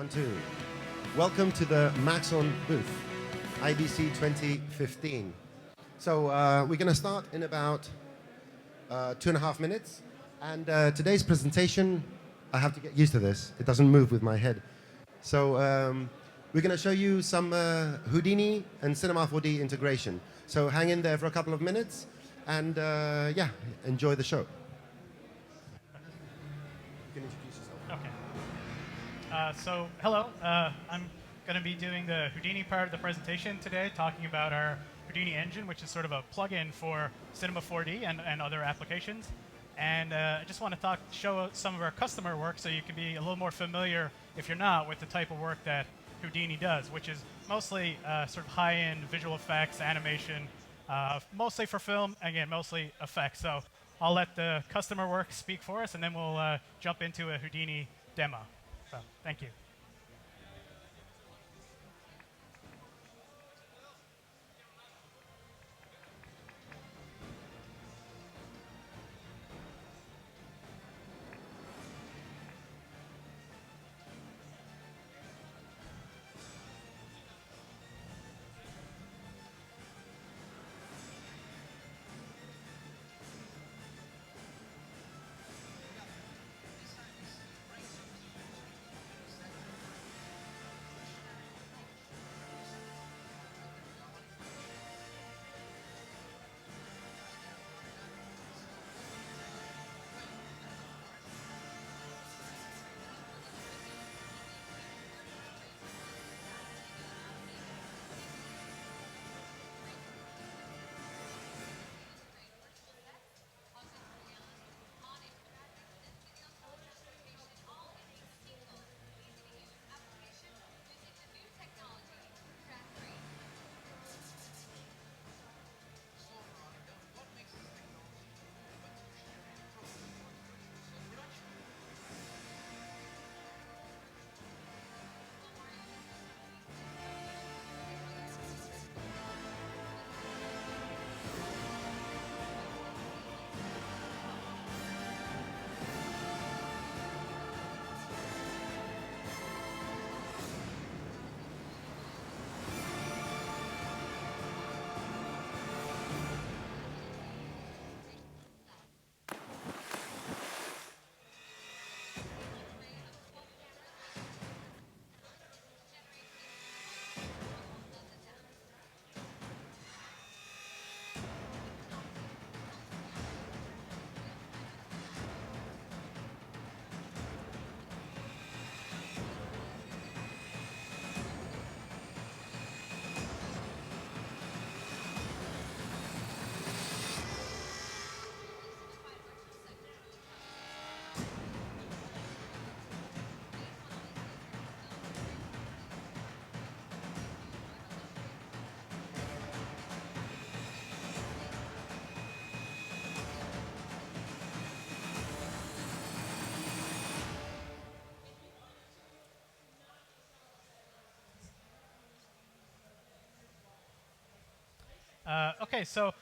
One, two. Welcome to the Maxon booth, IBC 2015. So we're going to start in about 2.5 minutes. And today's presentation, I have to get used to this. It doesn't move with my head. So we're going to show you some Houdini and Cinema 4D integration. So hang in there for a couple of minutes and yeah, enjoy the show. You can introduce yourself. Okay. So hello. I'm going to be doing the Houdini part of the presentation today, talking about our Houdini engine, which is sort of a plugin for Cinema 4D and other applications. And I just want to show some of our customer work so you can be a little more familiar, if you're not, with the type of work that Houdini does, which is mostly sort of high-end visual effects, animation, mostly for film, again, mostly effects. So I'll let the customer work speak for us, and then we'll jump into a Houdini demo. So thank you. Okay, so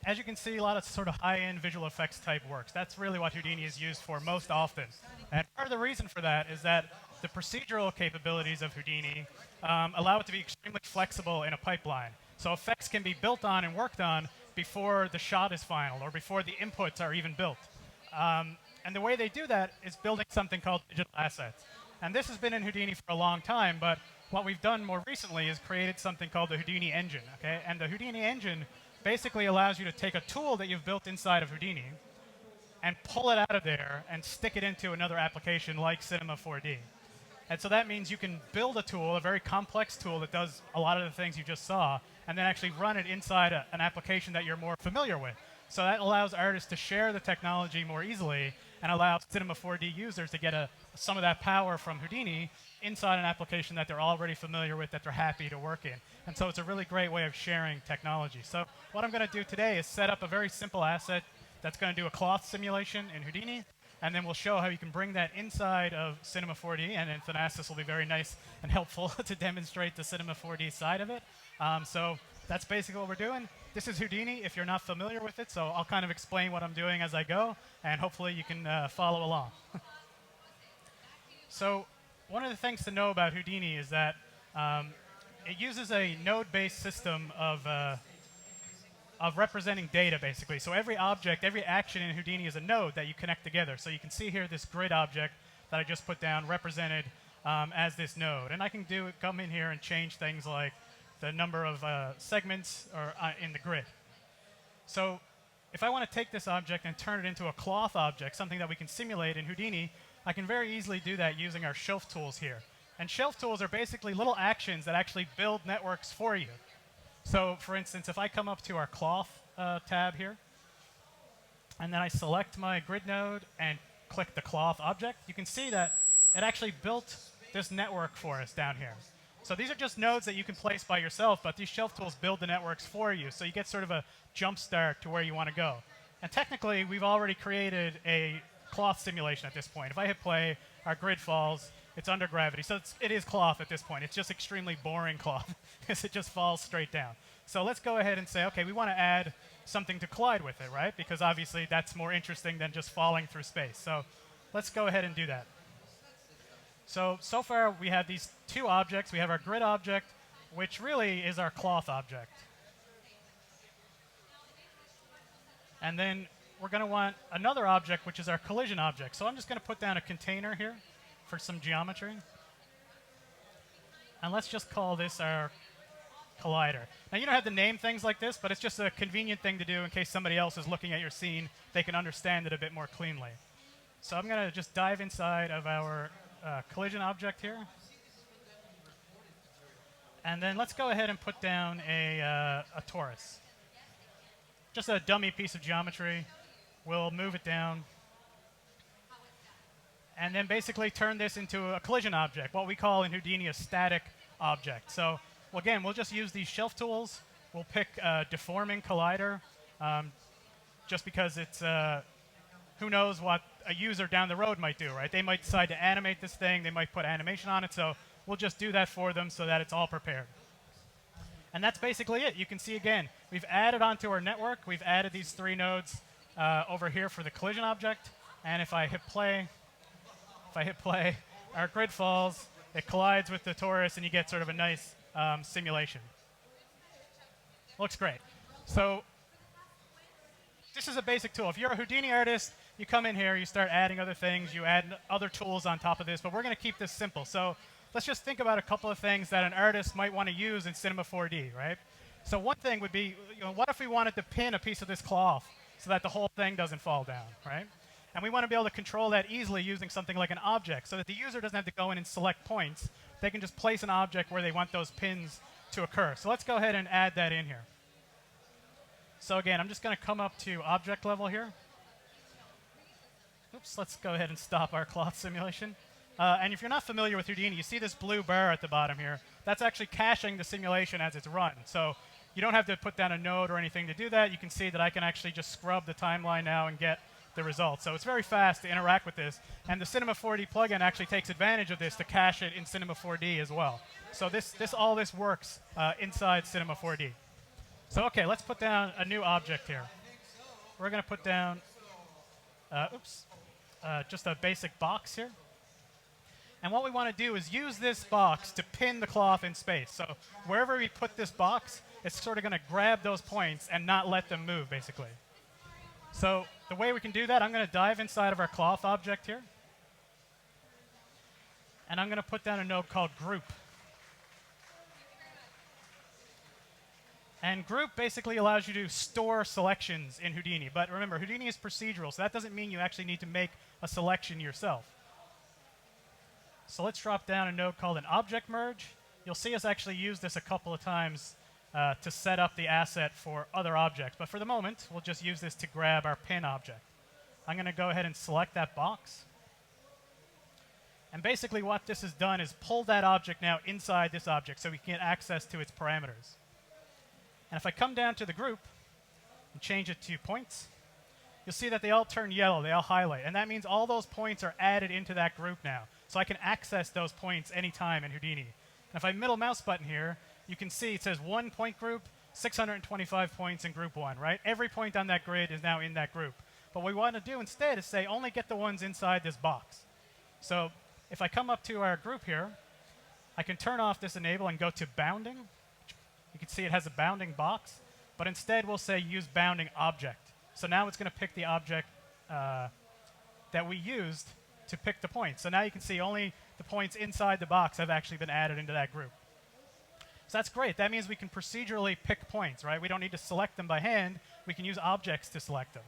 as you can see, a lot of sort of high-end visual effects type works. That's really what Houdini is used for most often. And part of the reason for that is that the procedural capabilities of Houdini allow it to be extremely flexible in a pipeline. So effects can be built on and worked on before the shot is final or before the inputs are even built. And the way they do that is building something called digital assets. And this has been in Houdini for a long time, but what we've done more recently is created something called the Houdini engine. Okay? And the Houdini engine basically allows you to take a tool that you've built inside of Houdini and pull it out of there and stick it into another application like Cinema 4D. And so that means you can build a tool, a very complex tool that does a lot of the things you just saw, and then actually run it inside an application that you're more familiar with. So that allows artists to share the technology more easily and allows Cinema 4D users to get some of that power from Houdini inside an application that they're already familiar with, that they're happy to work in. And so it's a really great way of sharing technology. So what I'm going to do today is set up a very simple asset that's going to do a cloth simulation in Houdini, and then we'll show how you can bring that inside of Cinema 4D, and then Athanasios will be very nice and helpful to demonstrate the Cinema 4D side of it. So that's basically what we're doing. This is Houdini if you're not familiar with it, so I'll kind of explain what I'm doing as I go, and hopefully you can follow along. So one of the things to know about Houdini is that it uses a node-based system of representing data, basically. So every object, every action in Houdini is a node that you connect together. So you can see here this grid object that I just put down represented as this node. And I can come in here and change things like the number of segments in the grid. So if I want to take this object and turn it into a cloth object, something that we can simulate in Houdini, I can very easily do that using our shelf tools here. And shelf tools are basically little actions that actually build networks for you. So for instance, if I come up to our cloth tab here, and then I select my grid node and click the cloth object, you can see that it actually built this network for us down here. So these are just nodes that you can place by yourself, but these shelf tools build the networks for you. So you get sort of a jump start to where you want to go. And technically, we've already created a cloth simulation at this point. If I hit play, our grid falls. It's under gravity. So it is cloth at this point. It's just extremely boring cloth because it just falls straight down. So let's go ahead and say, OK, we want to add something to collide with it, right? Because obviously, that's more interesting than just falling through space. So let's go ahead and do that. So far, we have these two objects. We have our grid object, which really is our cloth object. And then we're going to want another object, which is our collision object. So I'm just going to put down a container here for some geometry. And let's just call this our collider. Now, you don't have to name things like this, but it's just a convenient thing to do in case somebody else is looking at your scene. They can understand it a bit more cleanly. So I'm going to just dive inside of our collision object here. And then let's go ahead and put down a torus. Just a dummy piece of geometry. We'll move it down. And then basically turn this into a collision object, what we call in Houdini a static object. So again, we'll just use these shelf tools. We'll pick deforming collider, just because it's, who knows what a user down the road might do, right? They might decide to animate this thing. They might put animation on it. So we'll just do that for them so that it's all prepared. And that's basically it. You can see, again, we've added onto our network. We've added these three nodes over here for the collision object. And if I hit play, our grid falls. It collides with the torus, and you get sort of a nice simulation. Looks great. So this is a basic tool. If you're a Houdini artist, you come in here, you start adding other things, you add other tools on top of this, but we're going to keep this simple. So let's just think about a couple of things that an artist might want to use in Cinema 4D, right? So one thing would be, what if we wanted to pin a piece of this cloth so that the whole thing doesn't fall down, right? And we want to be able to control that easily using something like an object so that the user doesn't have to go in and select points. They can just place an object where they want those pins to occur. So let's go ahead and add that in here. So again, I'm just going to come up to object level here. Oops, let's go ahead and stop our cloth simulation. And if you're not familiar with Houdini, you see this blue bar at the bottom here. That's actually caching the simulation as it's run. So you don't have to put down a node or anything to do that. You can see that I can actually just scrub the timeline now and get the result. So it's very fast to interact with this. And the Cinema 4D plugin actually takes advantage of this to cache it in Cinema 4D as well. So all this works inside Cinema 4D. So OK, let's put down a new object here. We're going to put down just a basic box here. And what we want to do is use this box to pin the cloth in space. So wherever we put this box, it's sort of going to grab those points and not let them move, basically. So the way we can do that, I'm going to dive inside of our cloth object here. And I'm going to put down a node called group. And group basically allows you to store selections in Houdini. But remember, Houdini is procedural, so that doesn't mean you actually need to make a selection yourself. So let's drop down a node called an object merge. You'll see us actually use this a couple of times to set up the asset for other objects. But for the moment, we'll just use this to grab our pin object. I'm going to go ahead and select that box. And basically what this has done is pull that object now inside this object so we can get access to its parameters. And if I come down to the group and change it to points, you'll see that they all turn yellow, they all highlight. And that means all those points are added into that group now. So I can access those points anytime in Houdini. And if I middle mouse button here, you can see it says 1 point group, 625 points in group 1, right? Every point on that grid is now in that group. But what we want to do instead is say only get the ones inside this box. So if I come up to our group here, I can turn off this enable and go to bounding. You can see it has a bounding box, but instead we'll say use bounding object. So now it's going to pick the object that we used to pick the points. So now you can see only the points inside the box have actually been added into that group. So that's great. That means we can procedurally pick points, right? We don't need to select them by hand. We can use objects to select them.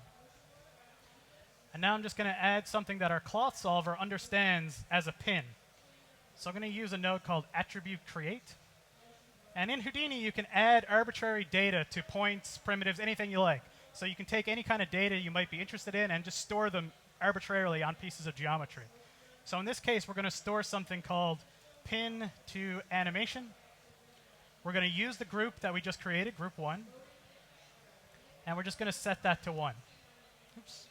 And now I'm just going to add something that our cloth solver understands as a pin. So I'm going to use a node called attribute create. And in Houdini, you can add arbitrary data to points, primitives, anything you like. So you can take any kind of data you might be interested in and just store them arbitrarily on pieces of geometry. So in this case, we're going to store something called pin to animation. We're going to use the group that we just created, group 1. And we're just going to set that to 1. Oops.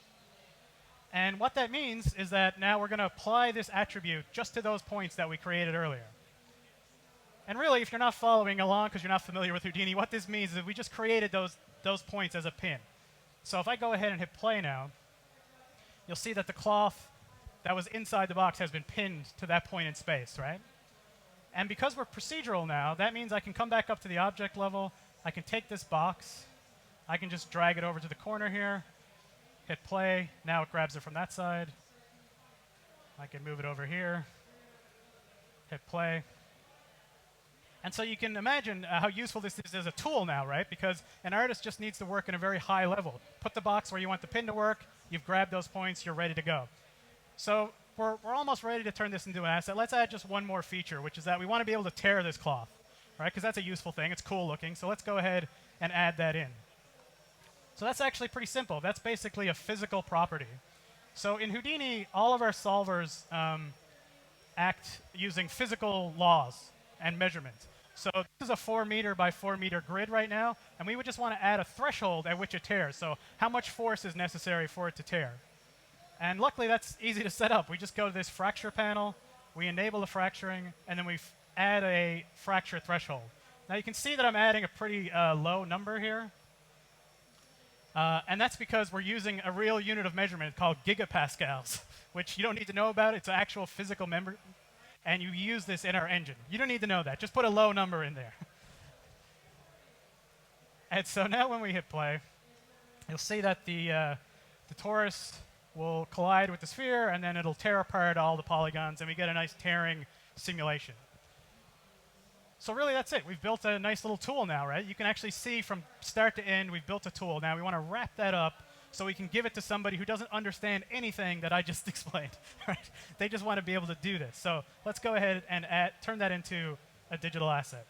And what that means is that now we're going to apply this attribute just to those points that we created earlier. And really, if you're not following along because you're not familiar with Houdini, what this means is that we just created those points as a pin. So if I go ahead and hit play now, you'll see that the cloth that was inside the box has been pinned to that point in space, right? And because we're procedural now, that means I can come back up to the object level. I can take this box. I can just drag it over to the corner here, hit play. Now it grabs it from that side. I can move it over here, hit play. And so you can imagine how useful this is as a tool now, right? Because an artist just needs to work in a very high level. Put the box where you want the pin to work. You've grabbed those points. You're ready to go. So we're almost ready to turn this into an asset. Let's add just one more feature, which is that we want to be able to tear this cloth, right? Because that's a useful thing. It's cool looking. So let's go ahead and add that in. So that's actually pretty simple. That's basically a physical property. So in Houdini, all of our solvers act using physical laws and measurements. So this is a 4 meter by 4 meter grid right now, and we would just want to add a threshold at which it tears. So how much force is necessary for it to tear? And luckily, that's easy to set up. We just go to this fracture panel, we enable the fracturing, and then we add a fracture threshold. Now you can see that I'm adding a pretty low number here. And that's because we're using a real unit of measurement called gigapascals, which you don't need to know about. It's an actual physical member. And you use this in our engine. You don't need to know that. Just put a low number in there. And so now when we hit play, you'll see that the torus will collide with the sphere, and then it'll tear apart all the polygons, and we get a nice tearing simulation. So really, that's it. We've built a nice little tool now, right? You can actually see from start to end, we've built a tool. Now we want to wrap that up so we can give it to somebody who doesn't understand anything that I just explained. Right? They just want to be able to do this. So let's go ahead and turn that into a digital asset.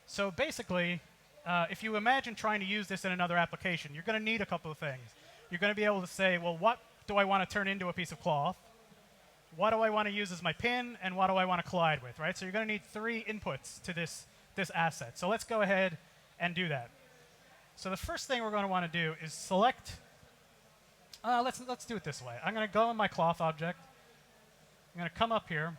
So basically, if you imagine trying to use this in another application, you're going to need a couple of things. You're going to be able to say, well, what do I want to turn into a piece of cloth? What do I want to use as my pin? And what do I want to collide with? Right? So you're going to need 3 inputs to this asset. So let's go ahead and do that. So the first thing we're going to want to do is select, let's do it this way. I'm going to go in my cloth object. I'm going to come up here.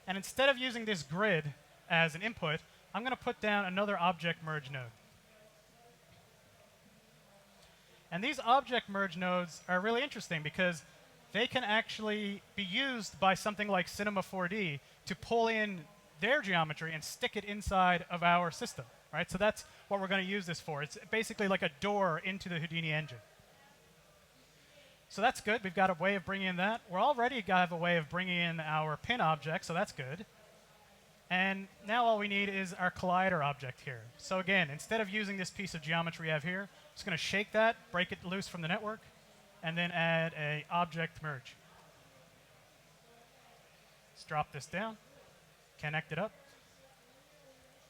And instead of using this grid as an input, I'm going to put down another object merge node. And these object merge nodes are really interesting because they can actually be used by something like Cinema 4D to pull in their geometry and stick it inside of our system. Right? So that's what we're going to use this for. It's basically like a door into the Houdini engine. So that's good. We've got a way of bringing in that. We're already going to have a way of bringing in our pin object, so that's good. And now all we need is our collider object here. So again, instead of using this piece of geometry we have here, I'm just going to shake that, break it loose from the network, and then add a object merge. Let's drop this down, connect it up,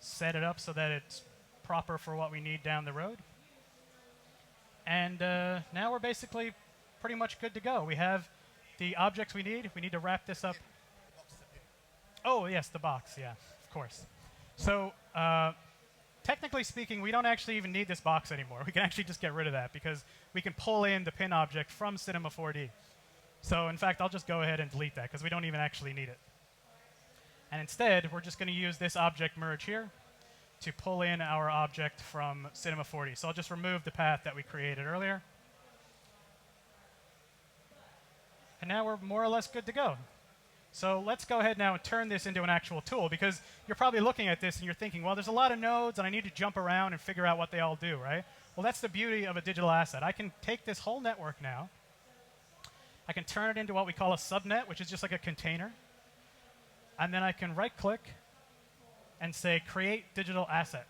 set it up so that it's proper for what we need down the road. And now we're basically pretty much good to go. We have the objects we need. We need to wrap this up. Oh, yes, the box. Yeah, of course. So technically speaking, we don't actually even need this box anymore. We can actually just get rid of that because we can pull in the pin object from Cinema 4D. So in fact, I'll just go ahead and delete that because we don't even actually need it. And instead, we're just going to use this object merge here to pull in our object from Cinema 4D. So I'll just remove the path that we created earlier. And now we're more or less good to go. So let's go ahead now and turn this into an actual tool, because you're probably looking at this and you're thinking, well, there's a lot of nodes and I need to jump around and figure out what they all do, right? Well, that's the beauty of a digital asset. I can take this whole network now. I can turn it into what we call a subnet, which is just like a container. And then I can right-click and say create digital asset.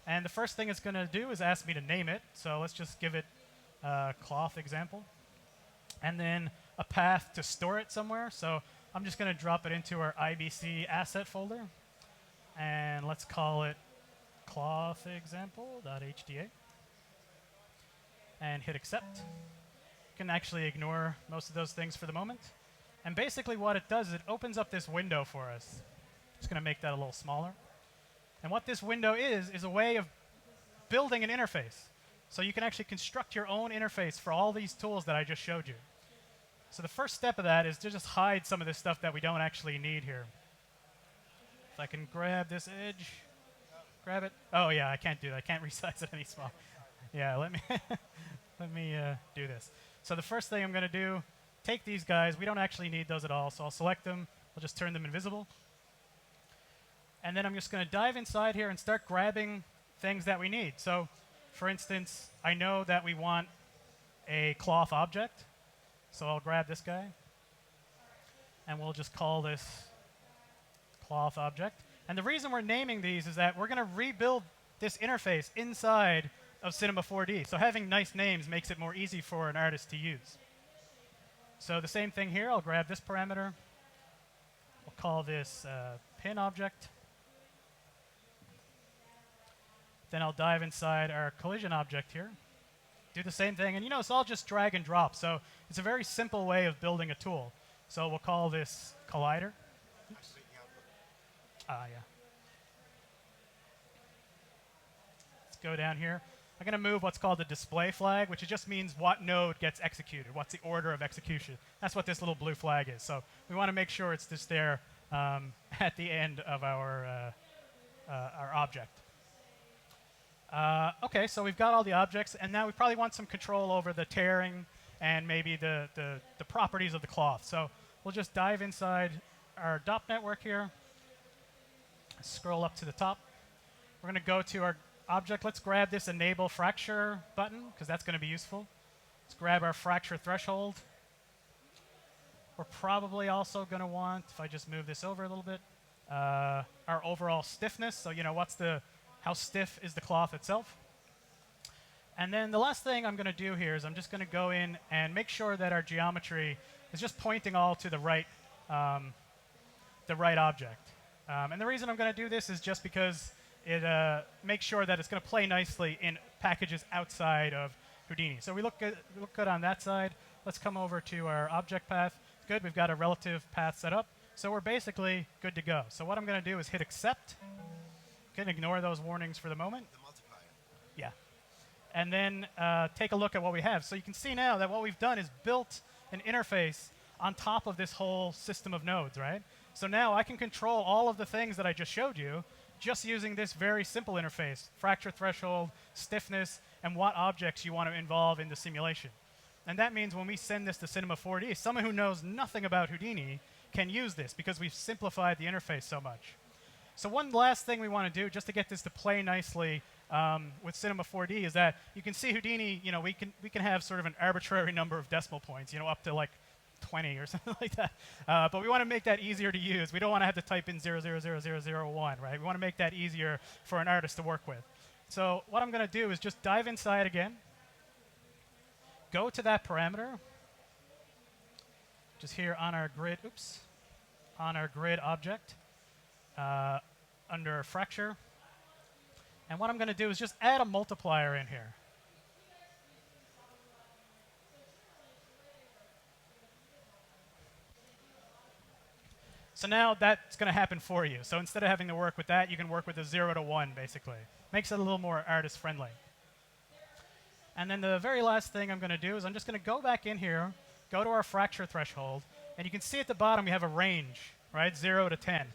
And the first thing it's going to do is ask me to name it. So let's just give it a cloth example. And then a path to store it somewhere. So I'm just going to drop it into our IBC asset folder. And let's call it cloth example.hda. And hit accept. You can actually ignore most of those things for the moment. And basically what it does is it opens up this window for us. Just going to make that a little smaller. And what this window is a way of building an interface. So you can actually construct your own interface for all these tools that I just showed you. So the first step of that is to just hide some of this stuff that we don't actually need here. If I can grab this edge, grab it. Oh yeah, I can't do that. I can't resize it any smaller. Yeah, let me let me do this. So the first thing I'm going to do, take these guys. We don't actually need those at all, so I'll select them. I'll just turn them invisible. And then I'm just going to dive inside here and start grabbing things that we need. So, for instance, I know that we want a cloth object. So I'll grab this guy. And we'll just call this cloth object. And the reason we're naming these is that we're going to rebuild this interface inside of Cinema 4D. So having nice names makes it more easy for an artist to use. So the same thing here. I'll grab this parameter. We'll call this pin object. Then I'll dive inside our collision object here. Do the same thing. And you know, it's all just drag and drop. So it's a very simple way of building a tool. So we'll call this collider. Oops. Yeah. Let's go down here. I'm going to move what's called the display flag, which just means what node gets executed, what's the order of execution. That's what this little blue flag is. So we want to make sure it's just there at the end of our object. OK, so we've got all the objects, and now we probably want some control over the tearing and maybe the properties of the cloth. So we'll just dive inside our DOP network here, scroll up to the top. We're going to go to our object. Let's grab this enable fracture button, because that's going to be useful. Let's grab our fracture threshold. We're probably also going to want, if I just move this over a little bit, our overall stiffness. So, you know, how stiff is the cloth itself? And then the last thing I'm going to do here is I'm just going to go in and make sure that our geometry is just pointing all to the right object. And the reason I'm going to do this is just because it makes sure that it's going to play nicely in packages outside of Houdini. So we look good on that side. Let's come over to our object path. Good, we've got a relative path set up. So we're basically good to go. So what I'm going to do is hit accept. You can ignore those warnings for the moment. The multiplier. Yeah. And then take a look at what we have. So you can see now that what we've done is built an interface on top of this whole system of nodes, right? So now I can control all of the things that I just showed you just using this very simple interface, fracture threshold, stiffness, and what objects you want to involve in the simulation. And that means when we send this to Cinema 4D, someone who knows nothing about Houdini can use this because we've simplified the interface so much. So one last thing we want to do, just to get this to play nicely with Cinema 4D, is that you can see Houdini, you know, we can have sort of an arbitrary number of decimal points, you know, up to like 20 or something like that. But we want to make that easier to use. We don't want to have to type in 000001, right? We want to make that easier for an artist to work with. So what I'm going to do is just dive inside again, go to that parameter, just here on our grid, on our grid object, under fracture. And what I'm going to do is just add a multiplier in here. So now that's going to happen for you. So instead of having to work with that, you can work with a 0 to 1, basically. Makes it a little more artist-friendly. And then the very last thing I'm going to do is I'm just going to go back in here, go to our fracture threshold, and you can see at the bottom we have a range, right, 0 to 10.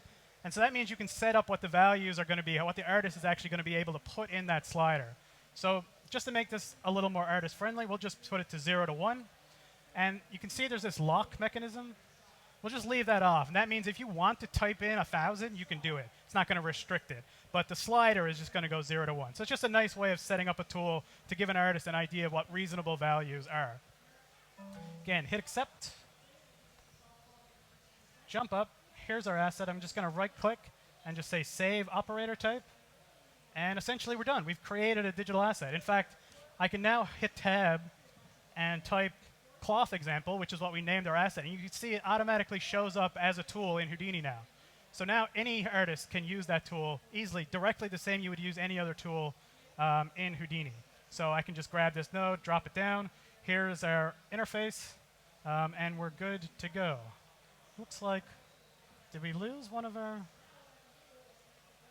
And so that means you can set up what the values are going to be, what the artist is actually going to be able to put in that slider. So just to make this a little more artist-friendly, we'll just put it to 0 to 1. And you can see there's this lock mechanism. we'll just leave that off. And that means if you want to type in 1,000, you can do it. It's not going to restrict it. But the slider is just going to go 0 to 1. So it's just a nice way of setting up a tool to give an artist an idea of what reasonable values are. Again, hit accept. Jump up. Here's our asset. I'm just going to right-click and just say save operator type. And essentially, we're done. We've created a digital asset. In fact, I can now hit tab and type cloth example, which is what we named our asset. And you can see it automatically shows up as a tool in Houdini now. So now any artist can use that tool easily, directly the same you would use any other tool in Houdini. So I can just grab this node, drop it down. Here's our interface, and we're good to go. Looks like, did we lose one of our?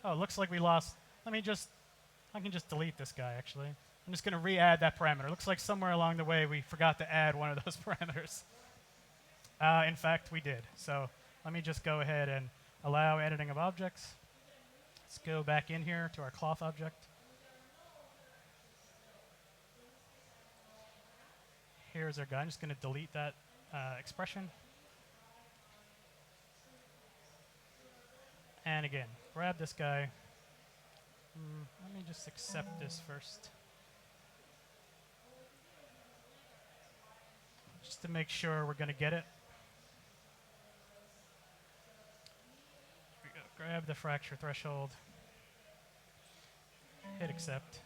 Oh, looks like we lost. I can just delete this guy, actually. I'm just going to re-add that parameter. Looks like somewhere along the way we forgot to add one of those parameters. In fact, we did. So let me just go ahead and allow editing of objects. Let's go back in here to our cloth object. Here's our guy. I'm just going to delete that expression. And again, grab this guy. Let me just accept this first. Just to make sure we're going to get it. Here we go. Grab the fracture threshold. Hit accept.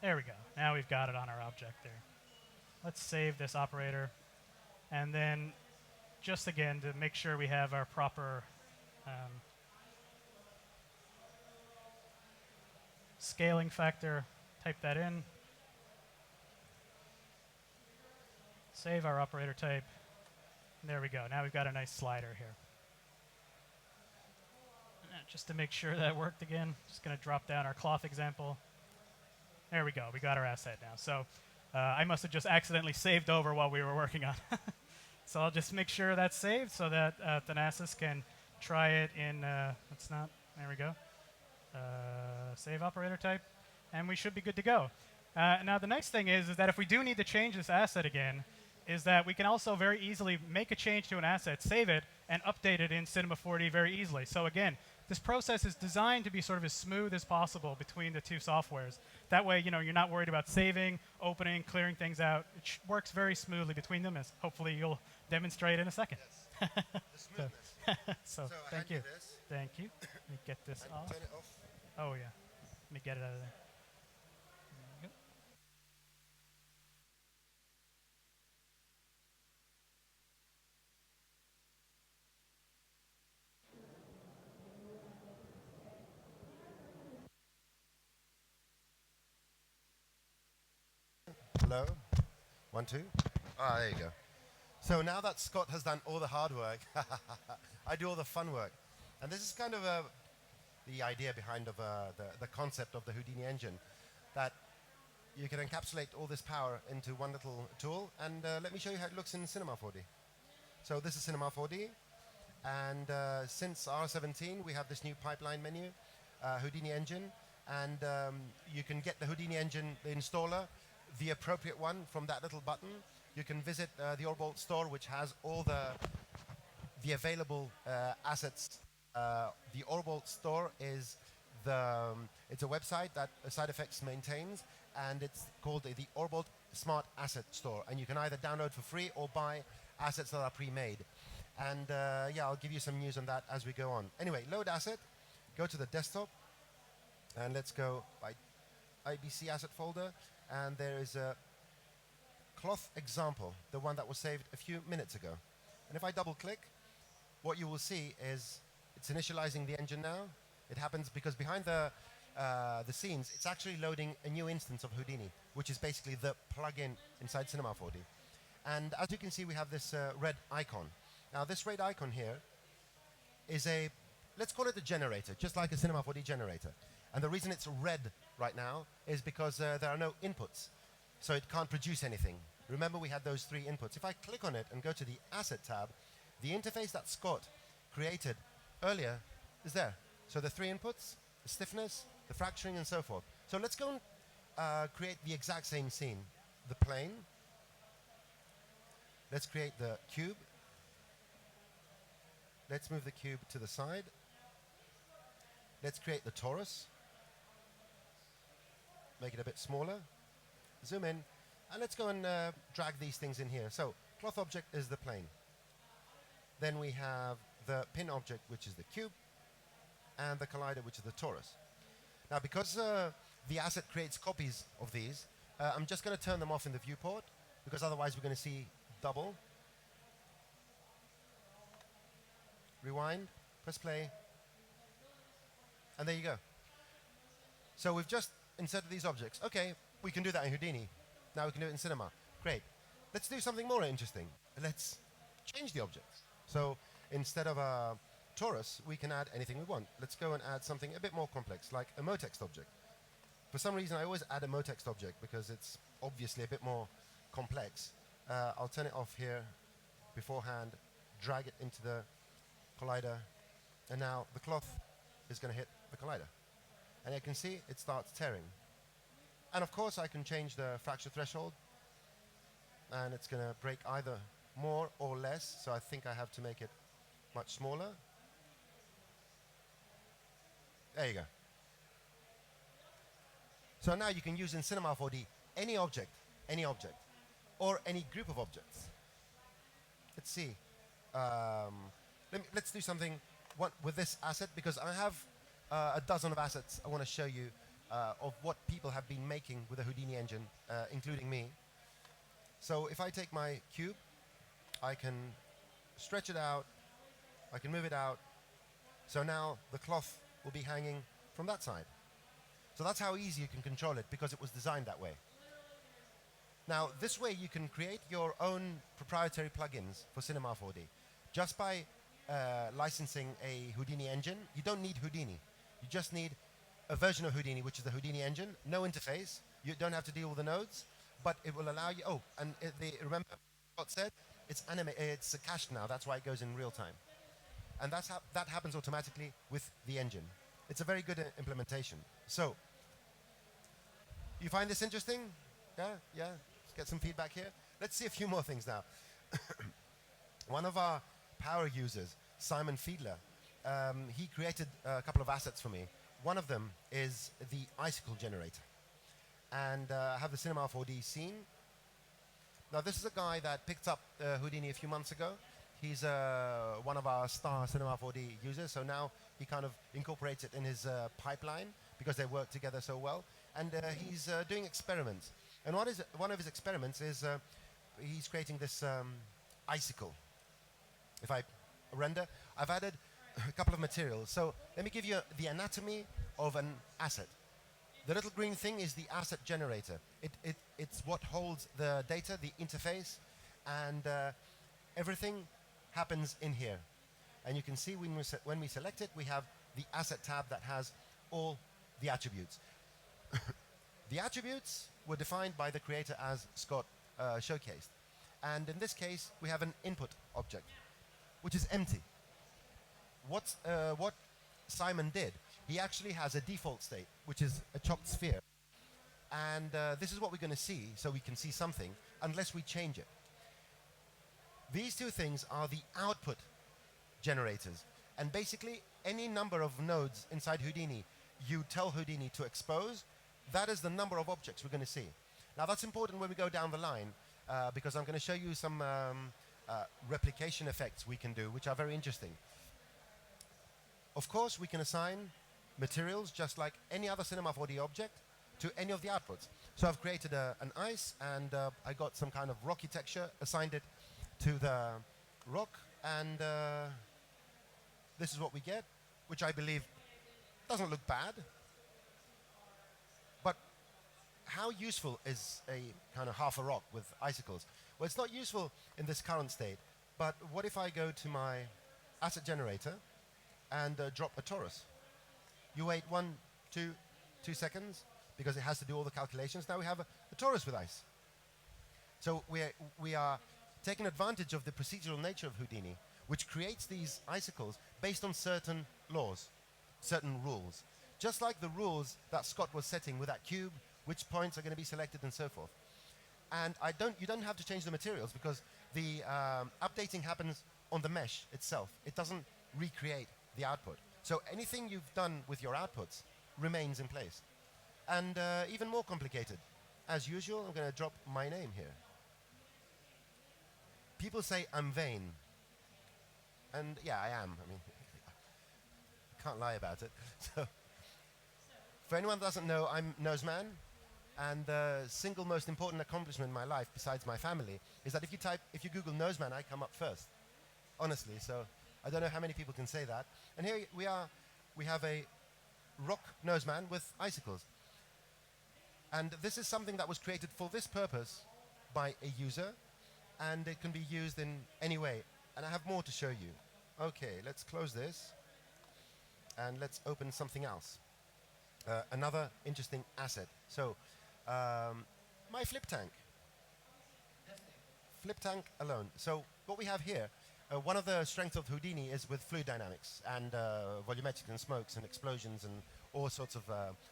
There we go. Now we've got it on our object there. Let's save this operator. And then just again to make sure we have our proper scaling factor, type that in. Save our operator type. And there we go. Now we've got a nice slider here. Just to make sure that worked again, just going to drop down our cloth example. There we go. We got our asset now. So I must have just accidentally saved over while we were working on it. So I'll just make sure that's saved so that Athanasios can try it in, there we go. Save operator type, and we should be good to go. Now the nice thing is that if we do need to change this asset again, is that we can also very easily make a change to an asset, save it, and update it in Cinema 4D very easily. So again, this process is designed to be sort of as smooth as possible between the two softwares. That way, you're not worried about saving, opening, clearing things out. It works very smoothly between them, as hopefully you'll demonstrate in a second. Yes. The smoothness. So thank you. Thank you. Let me get this off. Turn it off. Oh, yeah. Let me get it out of there. There we go. Hello. 1, 2. Ah, there you go. So now that Scott has done all the hard work, I do all the fun work. And this is kind of the idea behind the concept of the Houdini engine, that you can encapsulate all this power into one little tool. And let me show you how it looks in Cinema 4D. So this is Cinema 4D. And since R17, we have this new pipeline menu, Houdini engine. And you can get the Houdini engine, the installer, the appropriate one from that little button. You can visit the Orbolt store, which has all the available assets. The Orbolt store is it's a website that Side Effects maintains, and it's called the Orbolt Smart Asset Store. And you can either download for free or buy assets that are pre-made. And yeah, I'll give you some news on that as we go on. Anyway, load asset, go to the desktop, and let's go by IBC asset folder. And there is a cloth example, the one that was saved a few minutes ago. And if I double click, what you will see is it's initializing the engine now. It happens because behind the scenes, it's actually loading a new instance of Houdini, which is basically the plugin inside Cinema 4D. And as you can see, we have this red icon. Now, this red icon here is let's call it a generator, just like a Cinema 4D generator. And the reason it's red right now is because there are no inputs, so it can't produce anything. Remember, we had those 3 inputs. If I click on it and go to the Asset tab, the interface that Scott created earlier is there. So the 3 inputs, the stiffness, the fracturing, and so forth. So let's go and create the exact same scene. The plane, Let's create the cube. Let's move the cube to the side. Let's create the torus. Make it a bit smaller. Zoom in. And let's go and drag these things in here. So cloth object is the plane. Then we have the pin object, which is the cube, and the collider, which is the torus. Now, because the asset creates copies of these, I'm just going to turn them off in the viewport, because otherwise we're going to see double. Rewind, press play, and there you go. So we've just inserted these objects. Okay, we can do that in Houdini. Now we can do it in Cinema. Great. Let's do something more interesting. Let's change the objects. So instead of a torus, we can add anything we want. Let's go and add something a bit more complex, like a motext object. For some reason, I always add a motext object because it's obviously a bit more complex. I'll turn it off here beforehand, drag it into the collider, and now the cloth is going to hit the collider. And you can see it starts tearing. And of course, I can change the fracture threshold, and it's going to break either more or less, so I think I have to make it much smaller. There you go. So now you can use in Cinema 4D any object, or any group of objects. Let's see. Let's do something with this asset, because I have a dozen of assets I want to show you of what people have been making with the Houdini engine, including me. So if I take my cube, I can stretch it out, I can move it out, so now the cloth will be hanging from that side. So that's how easy you can control it, because it was designed that way. Now, this way you can create your own proprietary plugins for Cinema 4D. Just by licensing a Houdini engine, you don't need Houdini. You just need a version of Houdini, which is the Houdini engine, no interface. You don't have to deal with the nodes, but it will allow you, remember what said? It's cached now, that's why it goes in real time. And that happens automatically with the engine. It's a very good implementation. So, you find this interesting? Yeah? Let's get some feedback here. Let's see a few more things now. One of our power users, Simon Fiedler, he created a couple of assets for me. One of them is the icicle generator. And I have the Cinema 4D scene. Now, this is a guy that picked up Houdini a few months ago. He's one of our star Cinema 4D users, so now he kind of incorporates it in his pipeline because they work together so well. And he's doing experiments. And one of his experiments is he's creating this icicle. If I render, I've added a couple of materials. So let me give you the anatomy of an asset. The little green thing is the asset generator. It's what holds the data, the interface, and everything happens in here. And you can see when we select it, we have the asset tab that has all the attributes. The attributes were defined by the creator as Scott showcased. And in this case, we have an input object, which is empty. What Simon did, he actually has a default state, which is a chopped sphere. And this is what we're going to see, so we can see something, unless we change it. These two things are the output generators. And basically, any number of nodes inside Houdini you tell Houdini to expose, that is the number of objects we're going to see. Now, that's important when we go down the line, because I'm going to show you some replication effects we can do, which are very interesting. Of course, we can assign materials just like any other Cinema 4D object to any of the outputs. So I've created an ice, and I got some kind of rocky texture, assigned it to the rock, and this is what we get, which I believe doesn't look bad. But how useful is a kind of half a rock with icicles? Well, it's not useful in this current state, but what if I go to my asset generator and drop a torus? You wait 2 seconds, because it has to do all the calculations. Now we have a torus with ice. So we are taking advantage of the procedural nature of Houdini, which creates these icicles based on certain laws, certain rules. Just like the rules that Scott was setting with that cube, which points are going to be selected and so forth. And you don't have to change the materials because the updating happens on the mesh itself. It doesn't recreate the output. So anything you've done with your outputs remains in place. And even more complicated. As usual, I'm going to drop my name here. People say I'm vain. And yeah, I am. I mean, I can't lie about it. So, for anyone that doesn't know, I'm Noseman. And the single most important accomplishment in my life, besides my family, is that if you Google Noseman, I come up first. Honestly, so I don't know how many people can say that. And here we have a rock Noseman with icicles. And this is something that was created for this purpose by a user, and it can be used in any way. And I have more to show you. Okay, let's close this, and let's open something else. Another interesting asset. So, my flip tank. Flip tank alone. So what we have here, one of the strengths of Houdini is with fluid dynamics and volumetric and smokes and explosions and all sorts of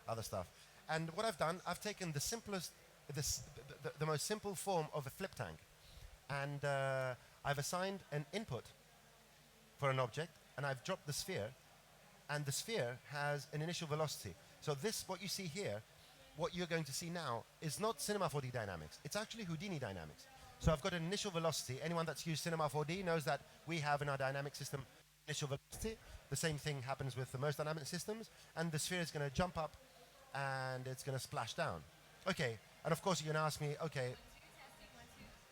other stuff. And what I've done, I've taken the simplest, the most simple form of a flip tank, and I've assigned an input for an object, and I've dropped the sphere, and the sphere has an initial velocity. So this, what you see here, what you're going to see now, is not Cinema 4D dynamics. It's actually Houdini dynamics. So I've got an initial velocity. Anyone that's used Cinema 4D knows that we have in our dynamic system initial velocity. The same thing happens with the most dynamic systems, and the sphere is going to jump up, and it's going to splash down. Okay, and of course you're going to ask me, okay,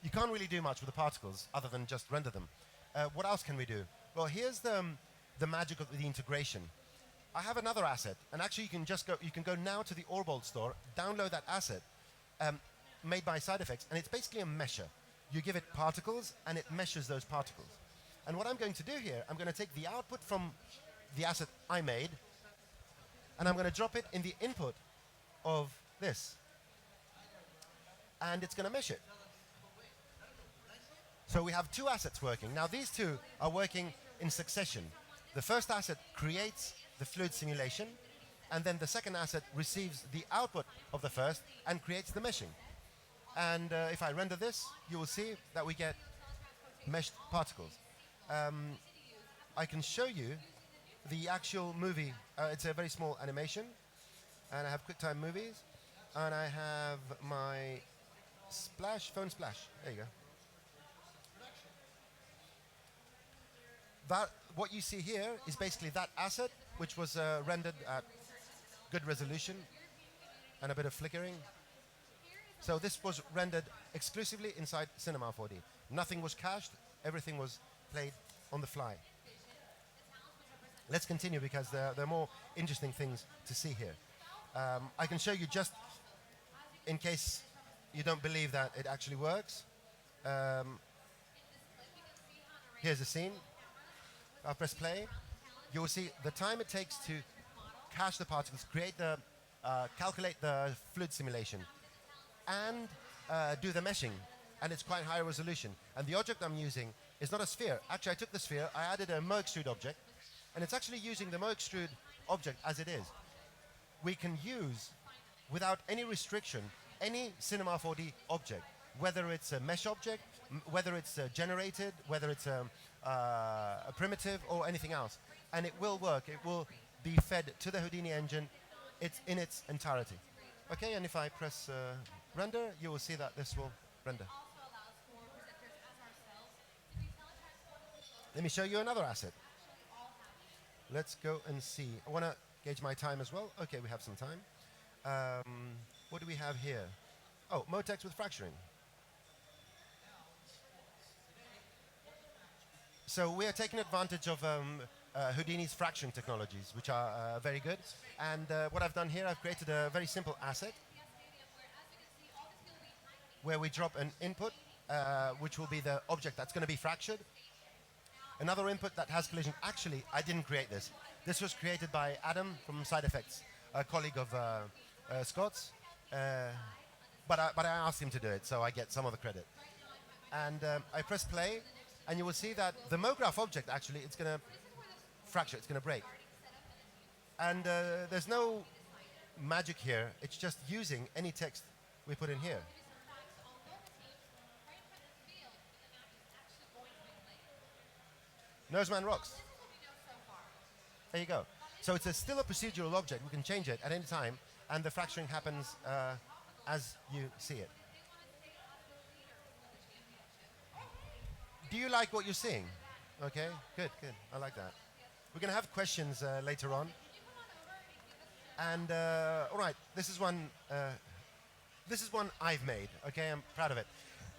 you can't really do much with the particles other than just render them. What else can we do? Well, here's the magic of the integration. I have another asset, and actually you can go now to the Orbold store, download that asset made by Side Effects, and it's basically a mesher. You give it particles, and it meshes those particles. And what I'm going to do here, I'm going to take the output from the asset I made, and I'm going to drop it in the input of this. And it's going to mesh it. So we have two assets working. Now these two are working in succession. The first asset creates the fluid simulation, and then the second asset receives the output of the first and creates the meshing. And if I render this, you will see that we get meshed particles. I can show you the actual movie. It's a very small animation, and I have QuickTime movies, and I have my phone splash. There you go. What you see here is basically that asset, which was rendered at good resolution and a bit of flickering. So this was rendered exclusively inside Cinema 4D. Nothing was cached, everything was played on the fly. Let's continue because there are more interesting things to see here. I can show you just in case you don't believe that it actually works. Here's the scene. I'll press play. You will see the time it takes to cache the particles, calculate the fluid simulation, and do the meshing. And it's quite high resolution. And the object I'm using is not a sphere. Actually, I took the sphere, I added a Mo extrude object, and it's actually using the Mo extrude object as it is. We can use, without any restriction, any Cinema 4D object, whether it's a mesh object, whether it's generated, whether it's a primitive or anything else. And it will work. It will be fed to the Houdini engine. It's in its entirety. Okay, and if I press render, you will see that this will render. Let me show you another asset. Let's go and see. I want to gauge my time as well. Okay, we have some time. What do we have here? Oh, Motex with fracturing. So we are taking advantage of Houdini's fracturing technologies, which are very good. And what I've done here, I've created a very simple asset where we drop an input, which will be the object that's going to be fractured. Another input that has collision. Actually, I didn't create this. This was created by Adam from Side Effects, a colleague of Scott's. But I asked him to do it, so I get some of the credit. And I press play, and you will see that the MoGraph object, actually, it's going to fracture, it's going to break. And there's no magic here. It's just using any text we put in here. Noseman rocks. There you go. So it's still a procedural object. We can change it at any time, and the fracturing happens as you see it. Do you like what you're seeing? Okay, good, good. I like that. We're going to have questions later on. And all right, this is one I've made. Okay, I'm proud of it.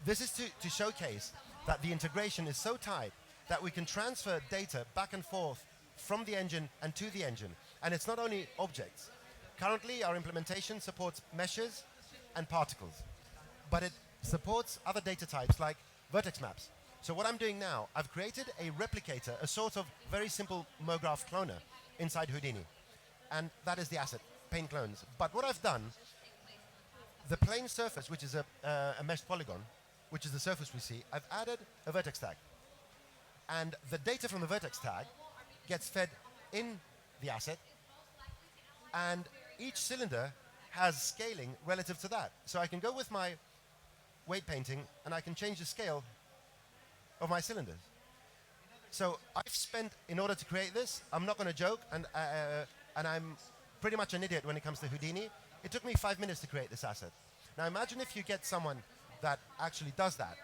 This is to showcase that the integration is so tight that we can transfer data back and forth from the engine and to the engine. And it's not only objects. Currently, our implementation supports meshes and particles, but it supports other data types like vertex maps. So what I'm doing now, I've created a replicator, a sort of very simple MoGraph cloner inside Houdini. And that is the asset, pane clones. But what I've done, the plane surface, which is a meshed polygon, which is the surface we see, I've added a vertex tag. And the data from the vertex tag gets fed in the asset, and each cylinder has scaling relative to that. So I can go with my weight painting, and I can change the scale of my cylinders. So I've spent, in order to create this, I'm not going to joke, and I'm pretty much an idiot when it comes to Houdini. It took me 5 minutes to create this asset. Now imagine if you get someone that actually does that,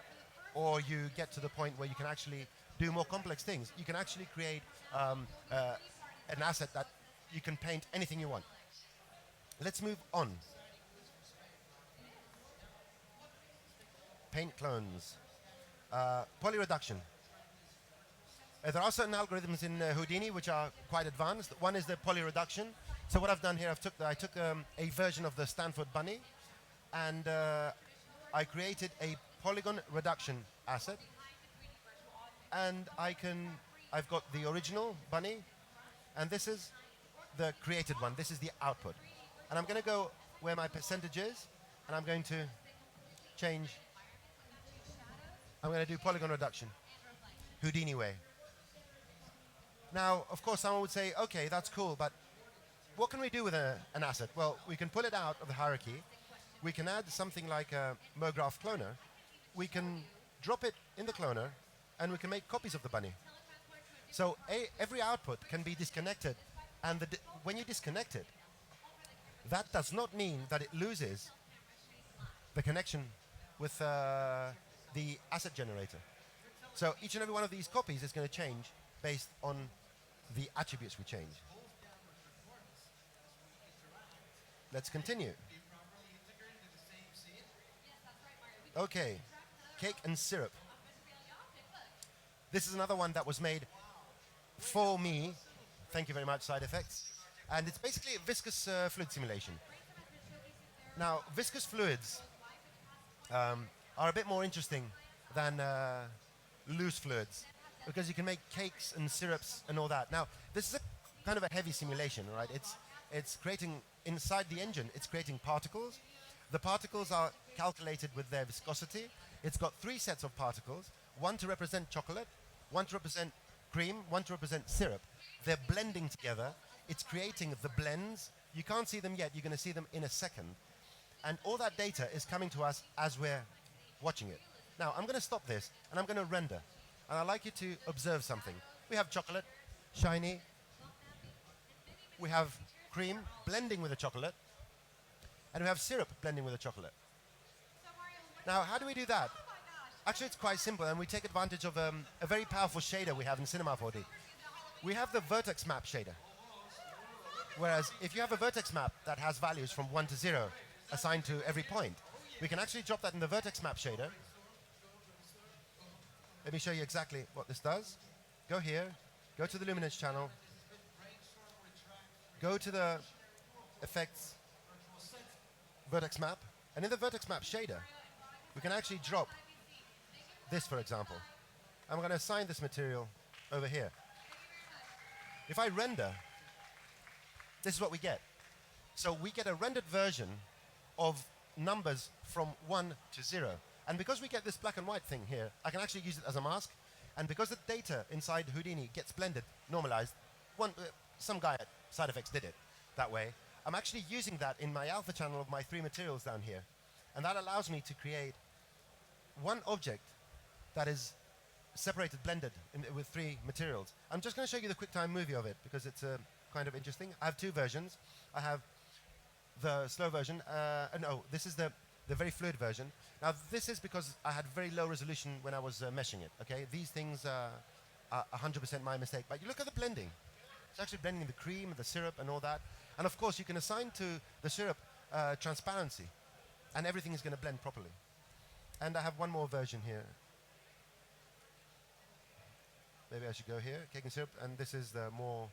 or you get to the point where you can actually do more complex things. You can actually create an asset that you can paint anything you want. Let's move on. Paint clones. Polyreduction. There are certain algorithms in Houdini which are quite advanced. One is the polyreduction. So what I've done here, I took a version of the Stanford bunny, and I created a polygon reduction asset. And I've got the original bunny, and this is the created one. This is the output. And I'm going to go where my percentage is, and I'm going to change. I'm going to do polygon reduction, Houdini way. Now, of course, someone would say, okay, that's cool, but what can we do with an asset? Well, we can pull it out of the hierarchy. We can add something like a MoGraph cloner. We can drop it in the cloner, and we can make copies of the bunny. So every output can be disconnected, and when you disconnect it, that does not mean that it loses the connection with the asset generator. So each and every one of these copies is going to change based on the attributes we change. Let's continue. Okay, cake and syrup. This is another one that was made for me. Thank you very much, Side Effects. And it's basically a viscous fluid simulation. Now, viscous fluids are a bit more interesting than loose fluids, because you can make cakes and syrups and all that. Now, this is a kind of a heavy simulation, right? It's creating, inside the engine, it's creating particles. The particles are calculated with their viscosity. It's got 3 sets of particles, one to represent chocolate, one to represent cream, one to represent syrup. They're blending together. It's creating the blends. You can't see them yet. You're going to see them in a second. And all that data is coming to us as we're watching it. Now, I'm going to stop this, and I'm going to render. And I'd like you to observe something. We have chocolate, shiny. We have cream blending with the chocolate. And we have syrup blending with the chocolate. Now, how do we do that? Actually, it's quite simple, and we take advantage of a very powerful shader we have in Cinema 4D. We have the vertex map shader. Whereas if you have a vertex map that has values from 1 to 0 assigned to every point, we can actually drop that in the vertex map shader. Let me show you exactly what this does. Go here, go to the luminance channel, go to the effects vertex map, and in the vertex map shader, we can actually drop this, for example. I'm going to assign this material over here. If I render, this is what we get. So we get a rendered version of numbers from 1 to 0. And because we get this black and white thing here, I can actually use it as a mask. And because the data inside Houdini gets blended, normalized, some guy at Side Effects did it that way, I'm actually using that in my alpha channel of my 3 materials down here. And that allows me to create one object that is separated, blended with 3 materials. I'm just going to show you the QuickTime movie of it because it's kind of interesting. I have 2 versions. I have the slow version. No, this is the very fluid version. Now, this is because I had very low resolution when I was meshing it. Okay, these things are 100% my mistake. But you look at the blending. It's actually blending the cream, the syrup, and all that. And of course, you can assign to the syrup transparency, and everything is going to blend properly. And I have one more version here. Maybe I should go here, cake and syrup, and this is the more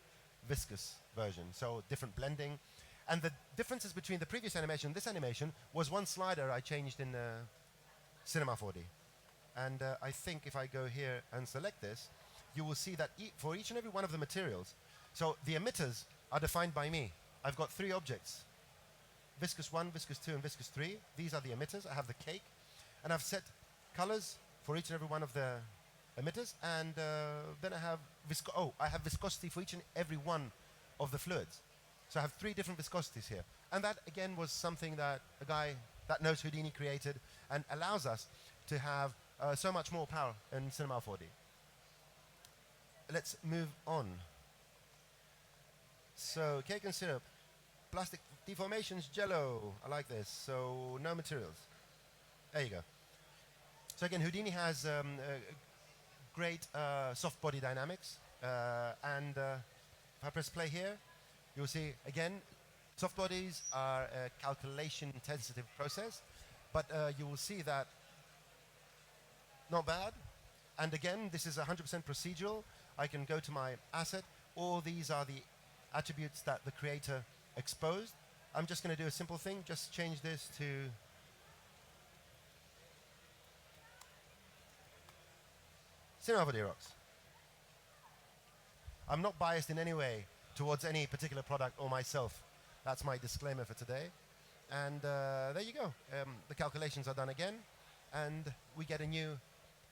viscous version. So different blending. And the differences between the previous animation and this animation was one slider I changed in Cinema 4D. And I think if I go here and select this, you will see that for each and every one of the materials, so the emitters are defined by me. I've got 3 objects, viscous 1, viscous 2, and viscous 3. These are the emitters. I have the cake, and I've set colors for each and every one of the emitters, and then I have I have viscosity for each and every one of the fluids. So I have 3 different viscosities here, and that again was something that a guy that knows Houdini created, and allows us to have so much more power in Cinema 4D. Let's move on. So cake and syrup, plastic deformations, jello. I like this. So no materials. There you go. So again, Houdini has great soft body dynamics, and if I press play here, you'll see again, soft bodies are a calculation-intensive process, but you will see that not bad. And again, this is 100% procedural. I can go to my asset. All these are the attributes that the creator exposed. I'm just going to do a simple thing. Just change this to Cinema 4D rocks. I'm not biased in any way towards any particular product or myself. That's my disclaimer for today. And there you go. The calculations are done again, and we get a new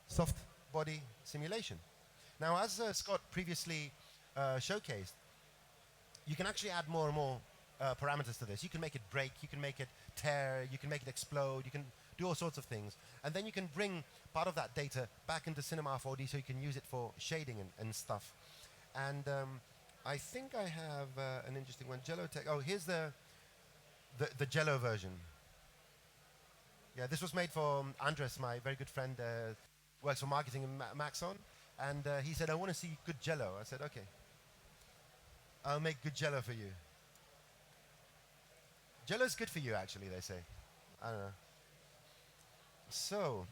soft body simulation. Now, as Scott previously showcased, you can actually add more and more parameters to this. You can make it break, you can make it tear, you can make it explode, you can do all sorts of things. And then you can bring part of that data back into Cinema 4D so you can use it for shading and stuff. And I think I have an interesting one. Jello Tech. Oh, here's the Jello version. Yeah, this was made for Andres, my very good friend, works for marketing in Maxon. And he said, I want to see good Jello. I said, okay. I'll make good Jello for you. Jello's good for you, actually, they say. I don't know. So,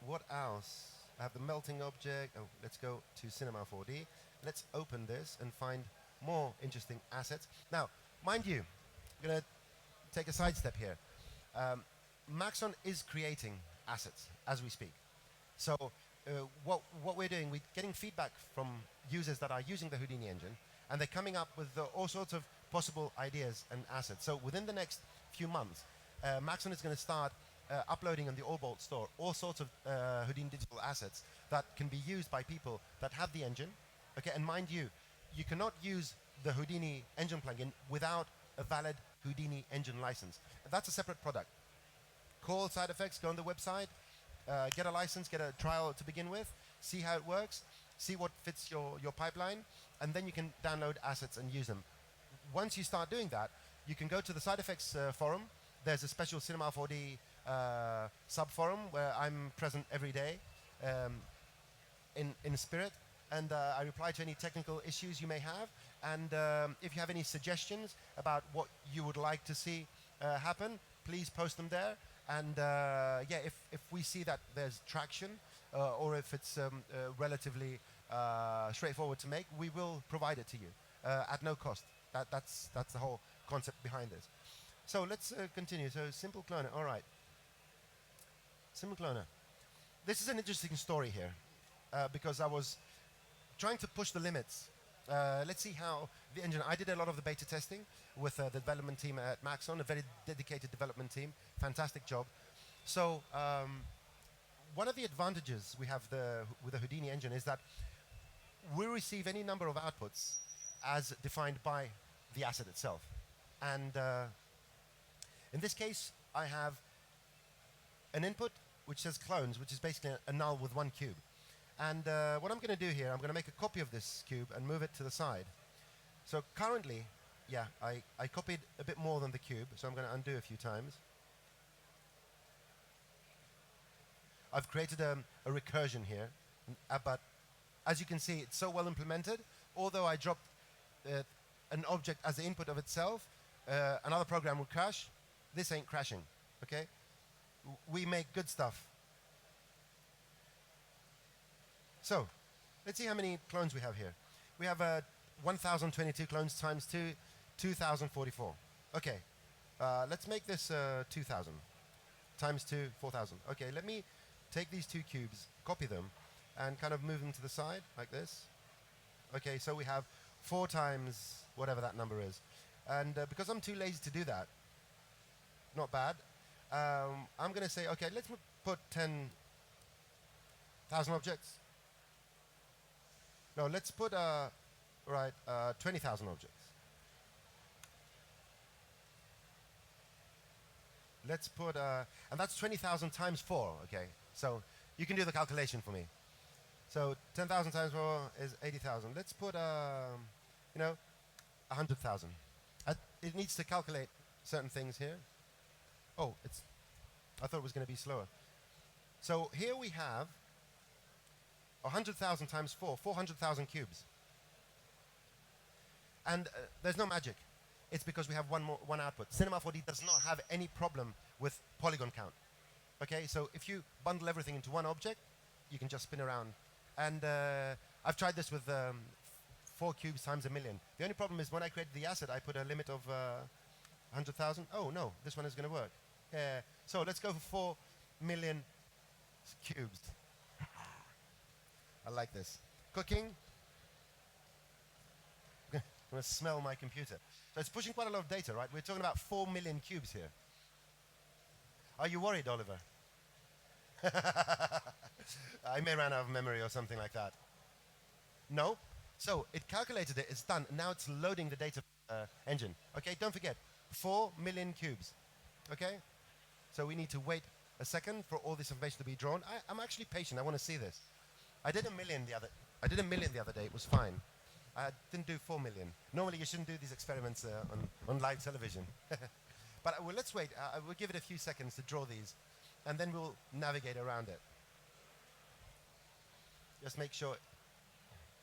what else? I have the melting object. Oh, let's go to Cinema 4D. Let's open this and find more interesting assets. Now, mind you, I'm going to take a sidestep here. Maxon is creating assets as we speak. So what we're doing, we're getting feedback from users that are using the Houdini engine, and they're coming up with all sorts of possible ideas and assets. So within the next few months, Maxon is going to start uploading on the Allbolt store all sorts of Houdini digital assets that can be used by people that have the engine. Okay, and mind you, you cannot use the Houdini engine plugin without a valid Houdini engine license. That's a separate product. Call Side Effects, go on the website, get a license, get a trial to begin with, see how it works, see what fits your pipeline, and then you can download assets and use them. Once you start doing that, you can go to the Side Effects forum. There's a special Cinema 4D sub-forum where I'm present every day in spirit, and I reply to any technical issues you may have. And if you have any suggestions about what you would like to see happen, please post them there. And yeah, if we see that there's traction, or if it's relatively straightforward to make, we will provide it to you at no cost. That's the whole concept behind this. So let's continue. So simple cloner, all right. Simple cloner. This is an interesting story here because I was trying to push the limits. Let's see how the engine, I did a lot of the beta testing with the development team at Maxon, a very dedicated development team, fantastic job. So one of the advantages we have with the Houdini engine is that we receive any number of outputs as defined by the asset itself. And in this case, I have an input which says clones, which is basically a null with one cube. And what I'm going to do here, I'm going to make a copy of this cube and move it to the side. So currently, yeah, I copied a bit more than the cube, so I'm going to undo a few times. I've created a recursion here, but as you can see, it's so well implemented. Although I dropped an object as the input of itself, another program will crash. This ain't crashing, okay? We make good stuff. So, let's see how many clones we have here. We have 1,022 clones times 2, 2,044. Okay, let's make this 2,000 times 2, 4,000. Okay, let me take these two cubes, copy them, and kind of move them to the side like this. Okay, so we have 4 times whatever that number is. And because I'm too lazy to do that, not bad, I'm going to say, okay, let's put 10,000 objects. No, let's put 20,000 objects. Let's put, and that's 20,000 times 4, okay? So you can do the calculation for me. So 10,000 times 4 is 80,000. Let's put, 100,000. It needs to calculate certain things here. Oh, I thought it was going to be slower. So here we have 100,000 times 4, 400,000 cubes. And there's no magic. It's because we have one output. Cinema 4D does not have any problem with polygon count. Okay, so if you bundle everything into one object, you can just spin around. And I've tried this with 4 cubes times a million. The only problem is when I created the asset, I put a limit of 100,000. Oh no, this one is going to work. So let's go for 4 million cubes. I like this. Cooking. I'm going to smell my computer. So it's pushing quite a lot of data, right? We're talking about 4 million cubes here. Are you worried, Oliver? I may run out of memory or something like that. No? So it calculated it, it's done. Now it's loading the data engine. Okay, don't forget, 4 million cubes. Okay? So we need to wait a second for all this information to be drawn. I'm actually patient. I want to see this. I did a million the other day. It was fine. I didn't do 4 million. Normally you shouldn't do these experiments on live television. But let's wait. We'll give it a few seconds to draw these, and then we'll navigate around it. Just make sure.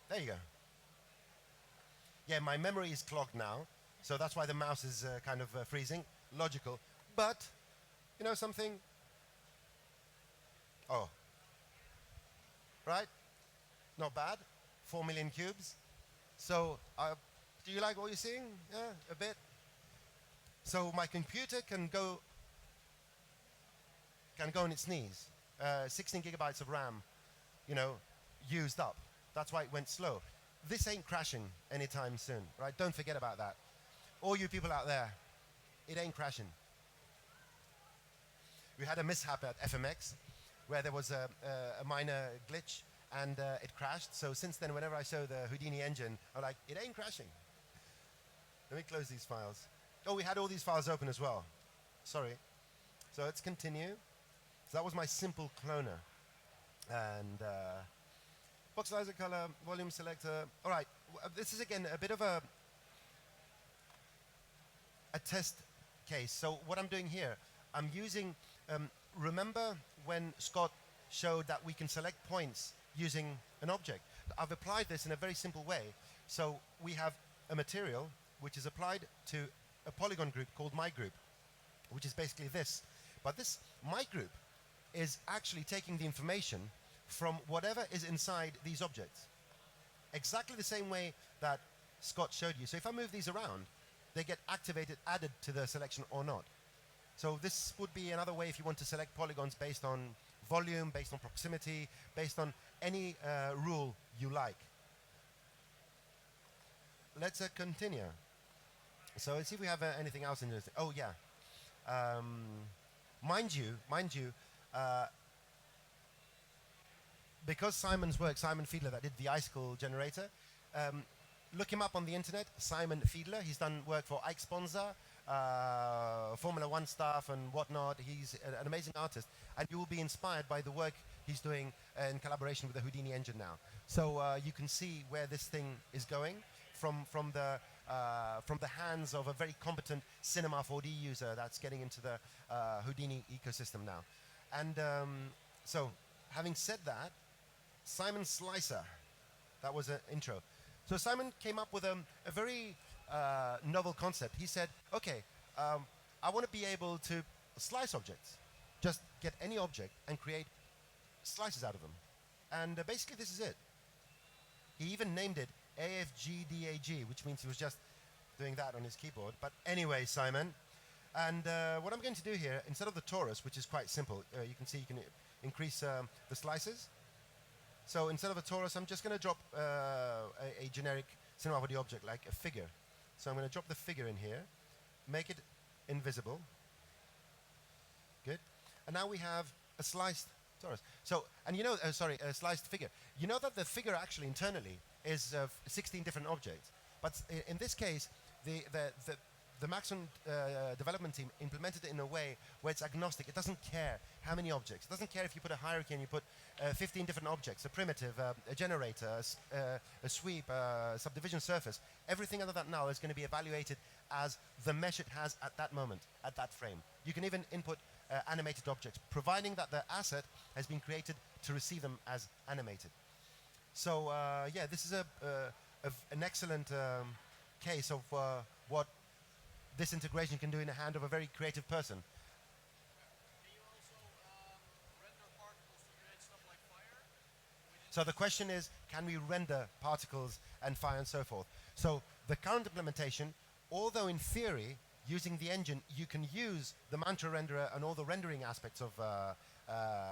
There you go. Yeah, my memory is clogged now, so that's why the mouse is kind of freezing. Logical. But, you know something? Oh. Right? Not bad. 4 million cubes. So, do you like what you're seeing? Yeah, a bit. So my computer can go on its knees. 16 gigabytes of RAM, used up. That's why it went slow. This ain't crashing anytime soon, right? Don't forget about that. All you people out there, it ain't crashing. We had a mishap at FMX where there was a minor glitch and it crashed. So since then, whenever I show the Houdini engine, I'm like, it ain't crashing. Let me close these files. Oh, we had all these files open as well. Sorry. So let's continue. So that was my simple cloner. And voxelizer color, volume selector. All right. This is, again, a bit of a test case. So what I'm doing here, I'm using, remember when Scott showed that we can select points using an object? I've applied this in a very simple way. So we have a material which is applied to a polygon group called myGroup, which is basically this. But this myGroup is actually taking the information from whatever is inside these objects. Exactly the same way that Scott showed you. So if I move these around, they get activated, added to the selection or not. So this would be another way if you want to select polygons based on volume, based on proximity, based on any rule you like. Let's continue. So let's see if we have anything else in this. Oh yeah, mind you, because Simon's work, Simon Fiedler, that did the icicle generator, look him up on the internet, Simon Fiedler. He's done work for Ike Sponza, Formula One stuff and whatnot. He's an amazing artist, and you will be inspired by the work he's doing in collaboration with the Houdini engine now. So you can see where this thing is going from the hands of a very competent Cinema 4D user that's getting into the Houdini ecosystem now. And so, having said that, Simon Slicer, that was an intro. So Simon came up with a very novel concept. He said, okay, I want to be able to slice objects. Just get any object and create slices out of them. And basically this is it. He even named it AFGDAG, which means he was just doing that on his keyboard. But anyway, Simon, and what I'm going to do here, instead of the torus, which is quite simple, you can see you can increase the slices. So instead of a torus, I'm just going to drop a generic Cinema 4D object, like a figure. So I'm going to drop the figure in here, make it invisible. Good. And now we have a sliced torus. So, and you know, sorry, a sliced figure. You know that the figure actually internally is 16 different objects. But in this case, the Maxon development team implemented it in a way where it's agnostic. It doesn't care how many objects. It doesn't care if you put a hierarchy and you put 15 different objects, a primitive, a generator, a sweep, a subdivision surface. Everything other than that now is going to be evaluated as the mesh it has at that moment, at that frame. You can even input animated objects, providing that the asset has been created to receive them as animated. So yeah, this is an excellent case of what this integration can do in the hand of a very creative person. Can you also render particles to create stuff like fire? So the question is, can we render particles and fire and so forth? So the current implementation, although in theory, using the engine, you can use the Mantra renderer and all the rendering aspects of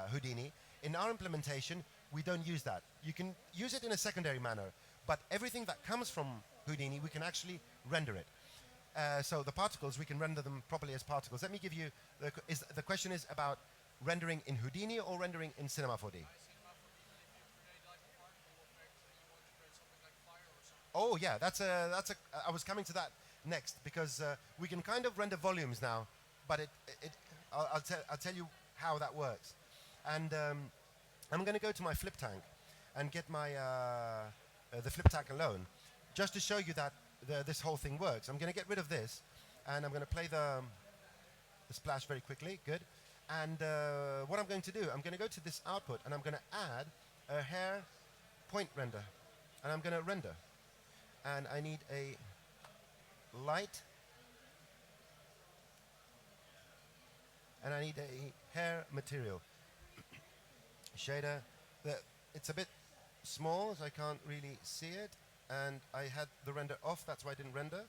Houdini. In our implementation, we don't use that. You can use it in a secondary manner, but everything that comes from Houdini, we can actually render it. So the particles, we can render them properly as particles. Let me give you, the question is about rendering in Houdini or rendering in Cinema 4D? Oh yeah, I was coming to that next, because we can kind of render volumes now, but I'll tell you how that works. And I'm going to go to my flip tank and get my the flip tank alone, just to show you that this whole thing works. I'm going to get rid of this, and I'm going to play the splash very quickly. Good. And what I'm going to do, I'm going to go to this output, and I'm going to add a hair point render, and I'm going to render. And I need a light, and I need a hair material shader. It's a bit small, so I can't really see it, and I had the render off, that's why I didn't render.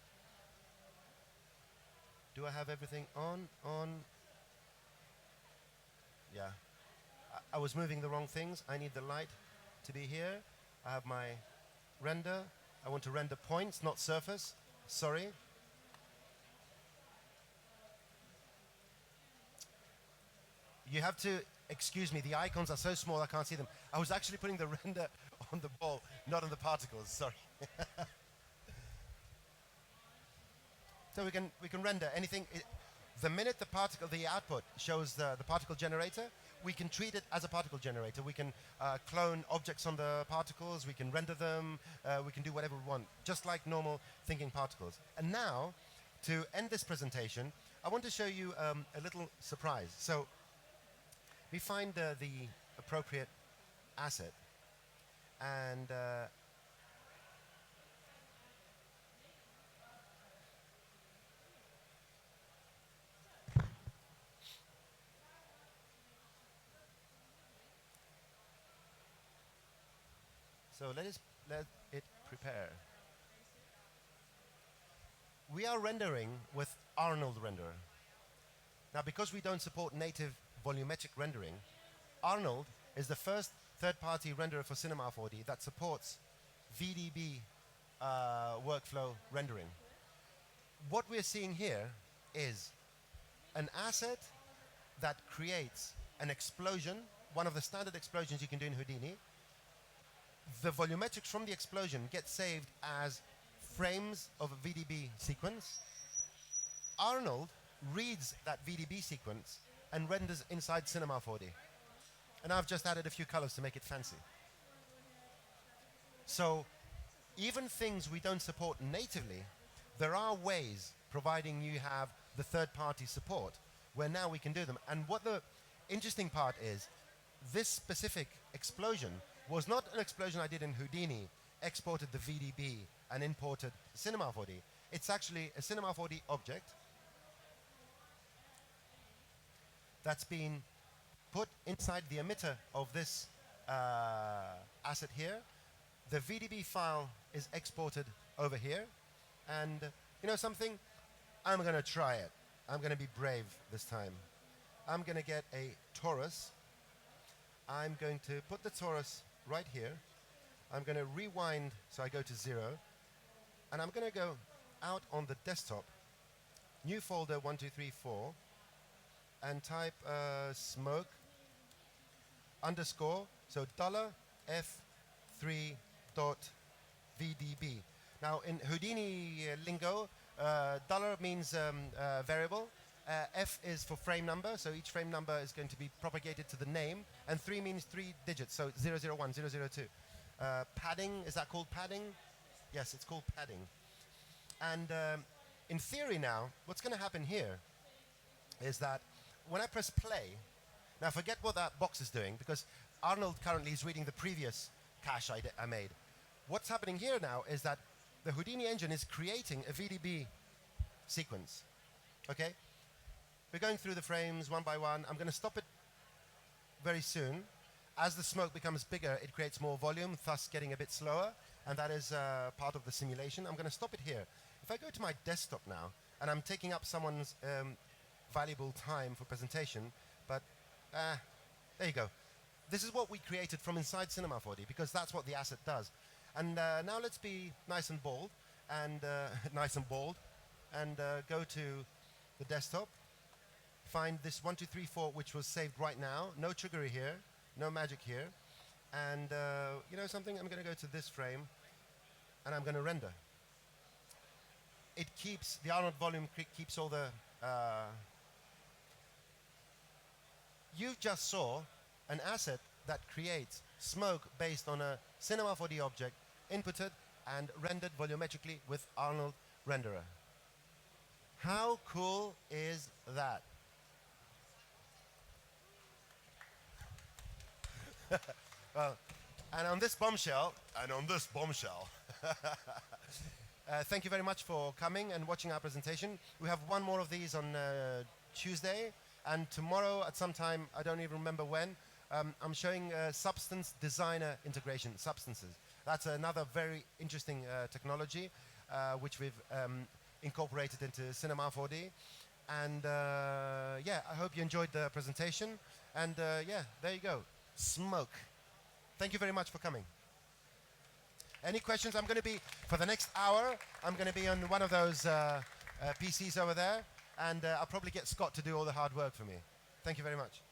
Do I have everything on? Yeah. I was moving the wrong things. I need the light to be here. I have my render. I want to render points, not surface. Sorry. You have to excuse me, the icons are so small I can't see them. I was actually putting the render on the ball, not on the particles, sorry. So we can render anything. The minute the output shows the particle generator, we can treat it as a particle generator. We can clone objects on the particles, we can render them, we can do whatever we want, just like normal thinking particles. And now, to end this presentation, I want to show you a little surprise. So we find the appropriate asset, and so let it prepare. We are rendering with Arnold renderer. Now, because we don't support native volumetric rendering, Arnold is the first third-party renderer for Cinema 4D that supports VDB workflow rendering. What we're seeing here is an asset that creates an explosion, one of the standard explosions you can do in Houdini. The volumetrics from the explosion get saved as frames of a VDB sequence. Arnold reads that VDB sequence and renders inside Cinema 4D. And I've just added a few colors to make it fancy. So even things we don't support natively, there are ways, providing you have the third-party support, where now we can do them. And what the interesting part is, this specific explosion was not an explosion I did in Houdini, exported the VDB and imported Cinema 4D. It's actually a Cinema 4D object that's been put inside the emitter of this asset here. The VDB file is exported over here. And you know something? I'm going to try it. I'm going to be brave this time. I'm going to get a torus. I'm going to put the torus right here. I'm going to rewind so I go to 0. And I'm going to go out on the desktop, new folder 1234, and type smoke underscore, so $f3.vdb. Now in Houdini lingo, dollar means variable. F is for frame number, so each frame number is going to be propagated to the name, and 3 means 3 digits, so 001, 002. Padding, is that called padding? Yes, it's called padding. And in theory now, what's going to happen here is that when I press play, now forget what that box is doing, because Arnold currently is reading the previous cache I made. What's happening here now is that the Houdini engine is creating a VDB sequence. Okay? We're going through the frames one by one. I'm going to stop it very soon. As the smoke becomes bigger, it creates more volume, thus getting a bit slower, and that is part of the simulation. I'm going to stop it here. If I go to my desktop now, and I'm taking up someone's valuable time for presentation, but there you go. This is what we created from inside Cinema 4D, because that's what the asset does. And now let's be nice and bold, and go to the desktop, find this 1234, which was saved right now. No triggery here, no magic here. And you know something? I'm going to go to this frame, and I'm going to render. It keeps, the Arnold volume keeps all the... You just saw an asset that creates smoke based on a Cinema 4D object, inputted and rendered volumetrically with Arnold renderer. How cool is that? Well, and on this bombshell, thank you very much for coming and watching our presentation. We have one more of these on Tuesday, and tomorrow at some time, I don't even remember when, I'm showing substance designer integration, substances. That's another very interesting technology which we've incorporated into Cinema 4D. And yeah, I hope you enjoyed the presentation. And yeah, there you go, smoke. Thank you very much for coming. Any questions? I'm going to be, for the next hour, I'm going to be on one of those PCs over there, and I'll probably get Scott to do all the hard work for me. Thank you very much.